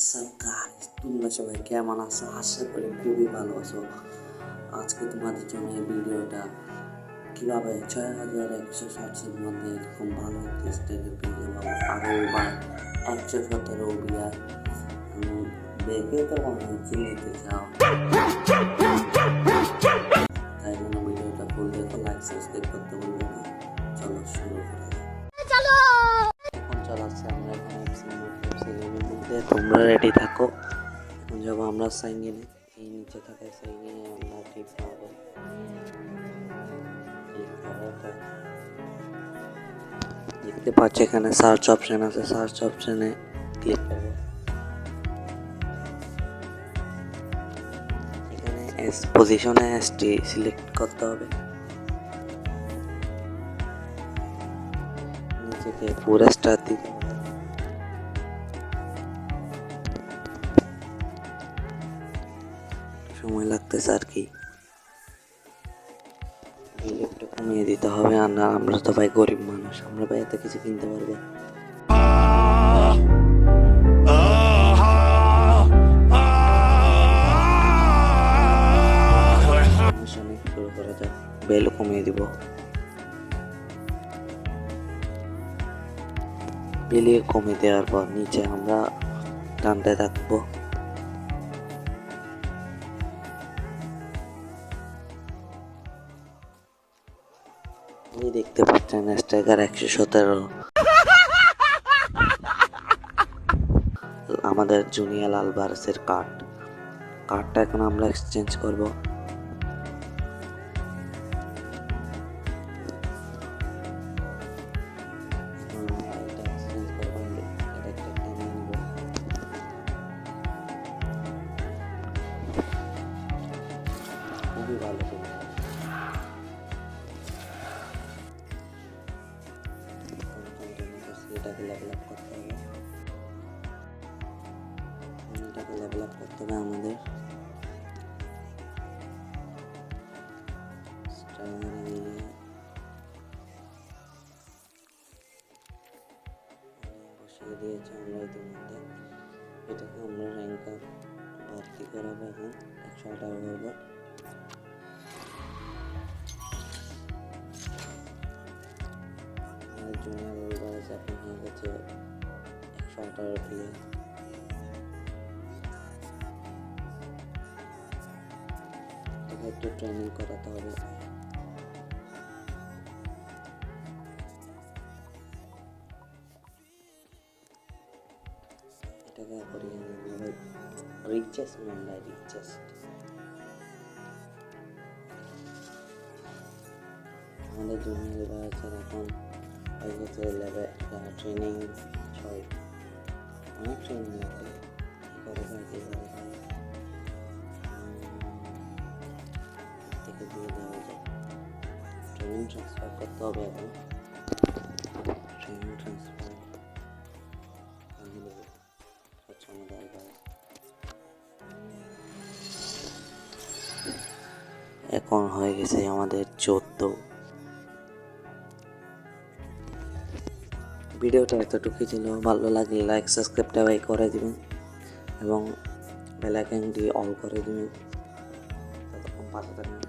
WhatsApp guys, তোমরা সবাই কেমন আছো? আশা করি খুবই ভালো আছো। আজকে তোমাদের জন্য এই ভিডিওটা কীভাবে 6160 মধ্যে এরকম ভালো একটা স্টেজে পেয়ে যাবো, আরও বা 117 বিয়ার দেখে তো মনে হচ্ছে নিতে চাও। তাই জন্য ভিডিওটা ফুল দেখো, লাইক সাবস্ক্রাইব করতে ভুলবে না। চলো শুরু করা যাক। এখন চালাচ্ছে আমরা মধ্যে, তোমরা রেডি থাকো। এখন যাবো আমরা সাইন ইনে, এই নিচে থাকে সাইন ইনে আমরা ঠিক পাবো। দেখতে পাচ্ছি এখানে সার্চ অপশন আছে, সার্চ অপশনে ক্লিক করবো। এখানে পজিশনে এসটি সিলেক্ট করতে হবে। নিচেকে পুরো স্টার দিতে হবে। সময় লাগতেছে আর কি, একটু কমিয়ে দিতে হবে। আর না, আমরা তো ভাই গরিব মানুষ, আমরা ভাই এত কিছু কিনতে পারবো। শুরু করা যাক, বেল কমিয়ে দিব। বেলিয়ে কমিয়ে দেওয়ার পর নিচে আমরা টানতে থাকবো। দেখতে পাচ্ছেন স্ট্রাইকার 117 আমাদের জুনিয়র আলভারেজের কার্ডটা এখন আমরা এক্সচেঞ্জ করব। খুবই ভালো, এটাকে লেভেল আপ করতে হবে। এটাকে লেভেল আপ করতে হবে আমাদের। বসিয়ে দিয়েছি আমরা ইতিমধ্যে। এটাকে আমরা র্যাঙ্ক আপ ভর্তি করাবো। এখন 118 করবো। জুনিয়র আলভারেজ এখন হয়ে গেছে 118 প্লেয়ার। এটাকে একটু ট্রেনিং করাতে হবে। এটাকে করিয়ে নেবে রিচেস্ট মেম্বার, রিচেস্ট। আমাদের জুনিয়র আলভারেজের এখন হয়ে গেছে ট্রেনিং 6। অনেক ট্রেনিং আছে, করে ভাই থেকে দিয়ে দেওয়া যায়। ট্রেনিং ট্রান্সফার করতে হবে। এখন ট্রেনিং ট্রান্সফার হচ্ছে আমাদের আলভারেজ। এখন হয়ে গেছে আমাদের 14। ভিডিওটা এতটুকুই ছিল। ভালো লাগলে লাইক সাবস্ক্রাইবটা ভাই করে দিবেন এবং বেল আইকনটি অল করে দিবেন। ততক্ষণ পাশে থাকবেন।